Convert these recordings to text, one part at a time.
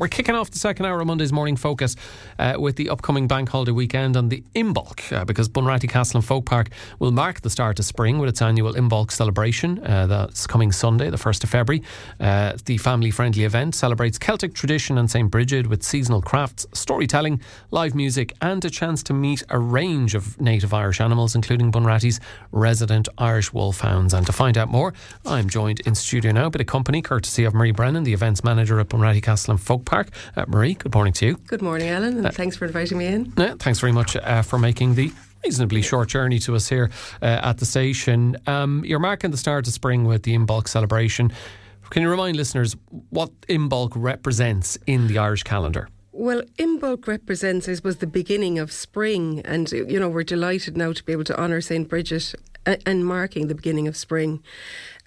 We're kicking off the second hour of Monday's Morning Focus with the upcoming bank holiday weekend and the Imbolc, because Bunratty Castle and Folk Park will mark the start of spring with its annual Imbolc Celebration. That's coming Sunday, the 1st of February. The family-friendly event celebrates Celtic tradition and St Brigid with seasonal crafts, storytelling, live music and a chance to meet a range of native Irish animals, including Bunratty's resident Irish Wolfhounds. And to find out more, I'm joined in studio now by the company, courtesy of Marie Brennan, the events manager at Bunratty Castle and Folk Park. Marie, good morning to you. Good morning, Alan, and thanks for inviting me in. Thanks very much for making the reasonably short journey to us here at the station. You're marking the start of spring with the Imbolc Celebration. Can you remind listeners what Imbolc represents in the Irish calendar? Well, Imbolc represents, I suppose, the beginning of spring, and we're delighted now to be able to honour St Brigid and marking the beginning of spring.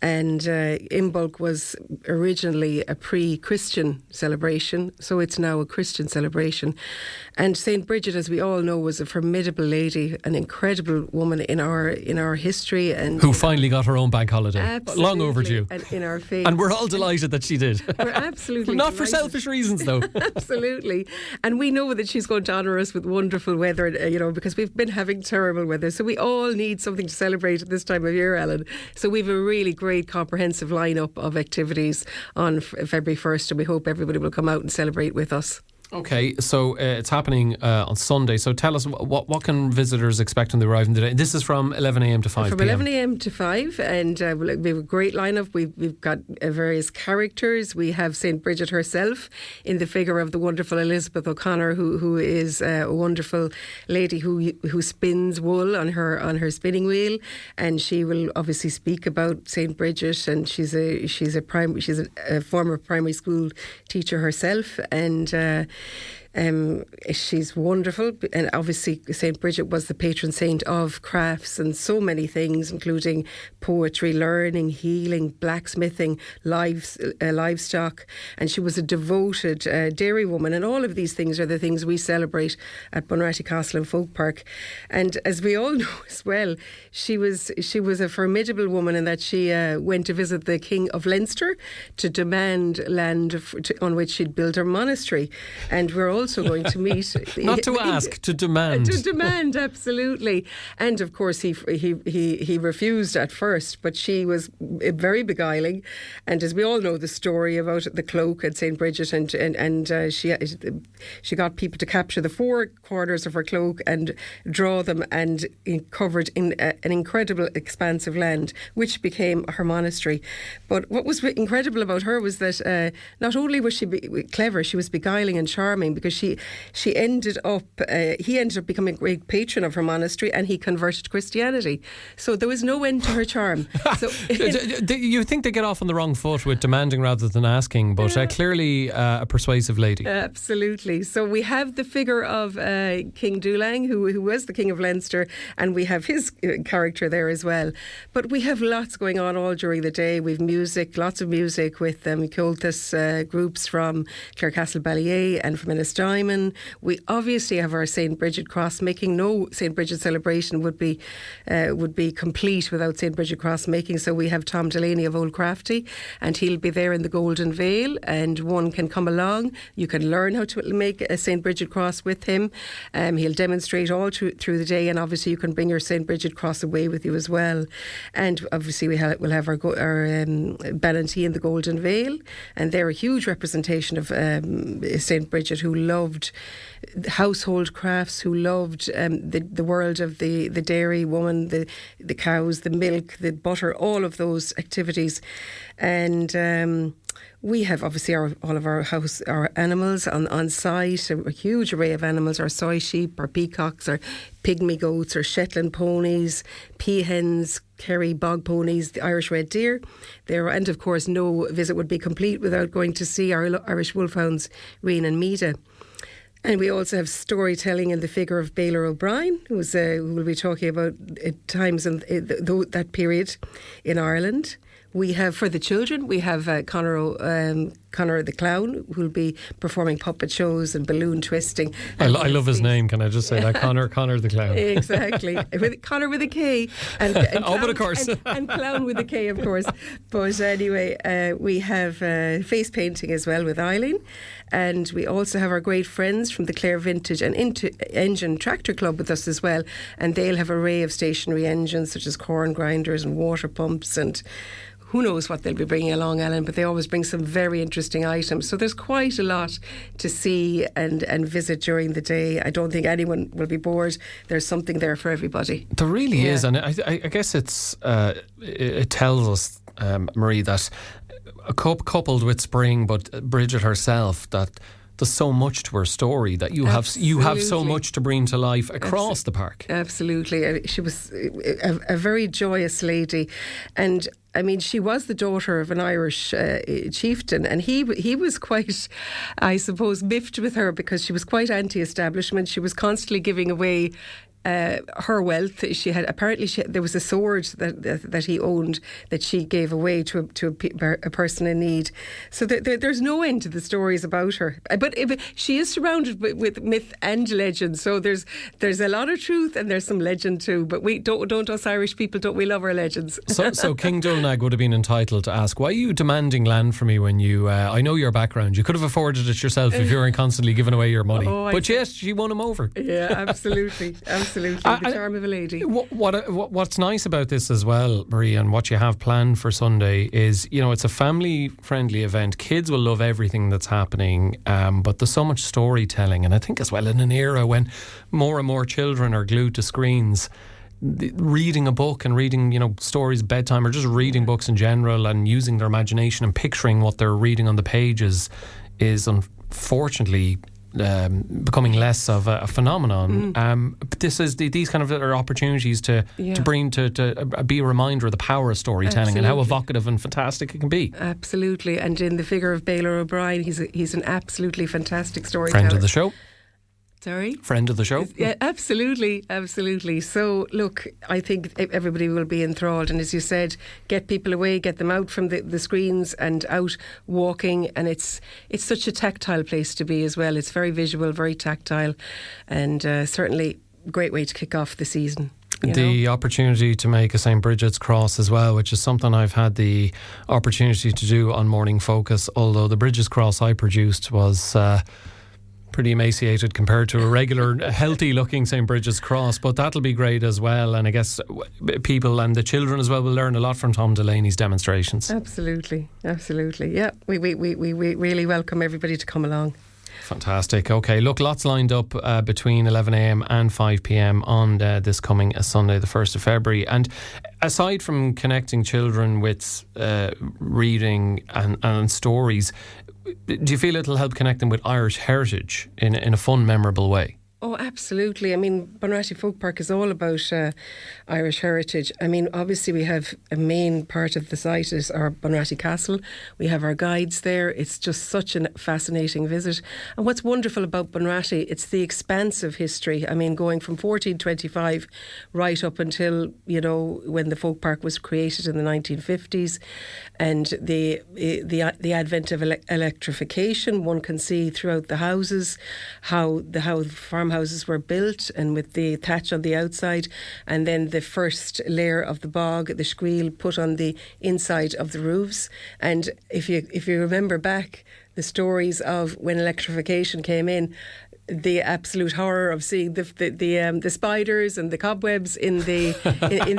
And Imbolc was originally a pre-Christian celebration, so it's now a Christian celebration. And St Brigid, as we all know, was a formidable lady, an incredible woman in our history, and who finally got her own bank holiday. Absolutely. Long overdue. And in our faith. And we're all delighted that she did. We're absolutely not delighted. For selfish reasons, though. Absolutely. And we know that she's going to honour us with wonderful weather, because we've been having terrible weather. So we all need something to celebrate at this time of year, Ellen. So we've a really great comprehensive lineup of activities on February 1st, and we hope everybody will come out and celebrate with us. Okay, so it's happening on Sunday. So tell us, what can visitors expect when they arrive in the day? This is from 11am to 5pm. From 11am to 5, and we have a great lineup. We've got various characters. We have St Brigid herself in the figure of the wonderful Elizabeth O'Connor, who is a wonderful lady who spins wool on her spinning wheel, and she will obviously speak about St Brigid. And she's a former primary school teacher herself, and she's wonderful. And obviously St Brigid was the patron saint of crafts and so many things, including poetry, learning, healing, blacksmithing, livestock, and she was a devoted dairy woman. And all of these things are the things we celebrate at Bunratty Castle and Folk Park. And as we all know as well, she was a formidable woman in that she went to visit the King of Leinster to demand land on which she'd build her monastery. And we're also going to meet not to ask, to demand. To demand, absolutely. And of course he refused at first, but she was very beguiling. And as we all know the story about the cloak at St Brigid, and she got people to capture the four corners of her cloak and draw them, and covered in an incredible expanse of land, which became her monastery. But what was incredible about her was that not only was she clever, she was beguiling and charming, because he ended up becoming a great patron of her monastery, and he converted to Christianity. So there was no end to her charm. So you think they get off on the wrong foot with demanding rather than asking, but clearly a persuasive lady. Absolutely. So we have the figure of King Dúlang, who was the King of Leinster, and we have his character there as well. But we have lots going on all during the day. We've music, lots of music with Cultus groups from Clarecastle Ballier and from Ennistimon. We obviously have our St Brigid cross making. No St Brigid celebration would be complete without St Brigid cross making. So we have Tom Delaney of Old Crafty, and he'll be there in the Golden Veil, and one can come along. You can learn how to make a St Brigid cross with him. He'll demonstrate all through the day, and obviously you can bring your St Brigid cross away with you as well. And obviously we'll have our Ballantee in the Golden Veil, and they're a huge representation of St Brigid, who loved household crafts, who loved the world of the dairy woman, the cows, the milk, the butter, all of those activities. And we have obviously all of our animals on site, a huge array of animals, our soy sheep, our peacocks, our pygmy goats, our Shetland ponies, peahens, Kerry bog ponies, the Irish red deer there. And of course no visit would be complete without going to see our Irish Wolfhounds, Rain and Mida. And we also have storytelling in the figure of Baylor O'Brien, who will be talking about times in that period in Ireland. We have, for the children, we have Conor Conor the Clown, who'll be performing puppet shows and balloon twisting. I love his name. Can I just say that? Conor the Clown. Exactly. Conor with a K. And oh, but of course. and Clown with a K, of course. But anyway, we have face painting as well with Eileen. And we also have our great friends from the Clare Vintage and Engine Tractor Club with us as well. And they'll have an array of stationary engines such as corn grinders and water pumps, and who knows what they'll be bringing along, Ellen, but they always bring some very interesting items. So there's quite a lot to see and visit during the day. I don't think anyone will be bored. There's something there for everybody. There really is. And I guess it tells us, Marie, that coupled with spring, but Bridget herself, that there's so much to her story, that you have so much to bring to life across the park. Absolutely. She was a very joyous lady, and I mean, she was the daughter of an Irish chieftain, and he was quite, I suppose, miffed with her because she was quite anti-establishment. She was constantly giving away her wealth. There was a sword that he owned that she gave away to a person in need. So there's no end to the stories about her. But she is surrounded with myth and legend. So there's a lot of truth and there's some legend too. But we don't us Irish people, don't we love our legends? So King Dulnag would have been entitled to ask, why are you demanding land from me when you? I know your background. You could have afforded it yourself if you weren't constantly giving away your money. But yes, she won him over. Yeah, absolutely. The charm of a lady. What's nice about this as well, Marie, and what you have planned for Sunday is, it's a family-friendly event. Kids will love everything that's happening, but there's so much storytelling, and I think as well in an era when more and more children are glued to screens, reading a book and reading, stories bedtime, or just reading books in general and using their imagination and picturing what they're reading on the pages is unfortunately becoming less of a phenomenon. But these kind of are opportunities to bring to be a reminder of the power of storytelling. Absolutely. And how evocative and fantastic it can be. Absolutely. And in the figure of Baylor O'Brien, he's an absolutely fantastic storyteller. Friend of the show. Sorry? Friend of the show. Yeah, absolutely. So, look, I think everybody will be enthralled. And as you said, get people away, get them out from the screens and out walking. And it's such a tactile place to be as well. It's very visual, very tactile, and certainly a great way to kick off the season. The opportunity to make a St Brigid's cross as well, which is something I've had the opportunity to do on Morning Focus, although the Brigid's cross I produced was pretty emaciated compared to a regular healthy looking St Brigid's cross, but that'll be great as well. And I guess people and the children as well will learn a lot from Tom Delaney's demonstrations. Absolutely. Yeah, we really welcome everybody to come along. Fantastic. Okay, look, lots lined up between 11am and 5pm on this coming Sunday, the 1st of February. And aside from connecting children with reading and stories, do you feel it'll help connect them with Irish heritage in a fun, memorable way? Oh, absolutely. I mean, Bunratty Folk Park is all about Irish heritage. I mean, obviously we have a main part of the site is our Bunratty Castle. We have our guides there. It's just such a fascinating visit. And what's wonderful about Bunratty, it's the expansive history. I mean, going from 1425 right up until, when the folk park was created in the 1950s, and the advent of electrification. One can see throughout the houses how the farmhouses were built, and with the thatch on the outside, and then the first layer of the bog, the scriel, put on the inside of the roofs. And if you remember back the stories of when electrification came in, the absolute horror of seeing the spiders and the cobwebs in the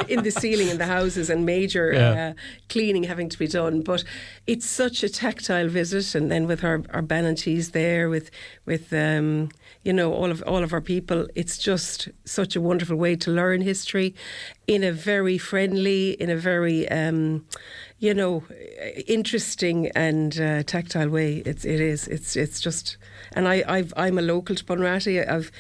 in the ceiling in the houses, and major cleaning having to be done. But it's such a tactile visit, and then with our Bannantees there, with all of our people, it's just such a wonderful way to learn history in a very friendly, in a very interesting and tactile way. It's just, and I'm a local to Bunratty. I've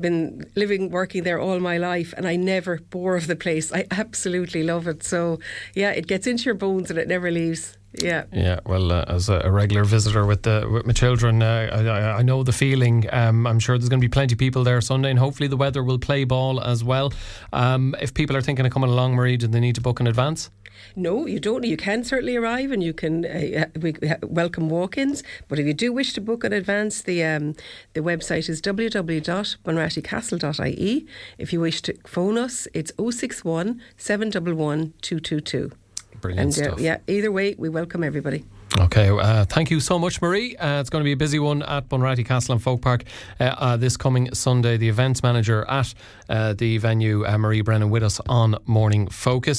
been working there all my life, and I never bore of the place. I absolutely love it. So yeah, it gets into your bones and it never leaves. Yeah. Well, as a regular visitor with my children, I know the feeling. I'm sure there's going to be plenty of people there Sunday, and hopefully the weather will play ball as well. If people are thinking of coming along, Marie, do they need to book in advance? No, you don't. You can certainly arrive, and you can we welcome walk-ins. But if you do wish to book in advance, the website is www.bunrattycastle.ie. If you wish to phone us, it's 061 711 222. Brilliant stuff. Yeah, either way, we welcome everybody. Okay, thank you so much, Marie. It's going to be a busy one at Bunratty Castle and Folk Park this coming Sunday. The events manager at the venue, Marie Brennan, with us on Morning Focus.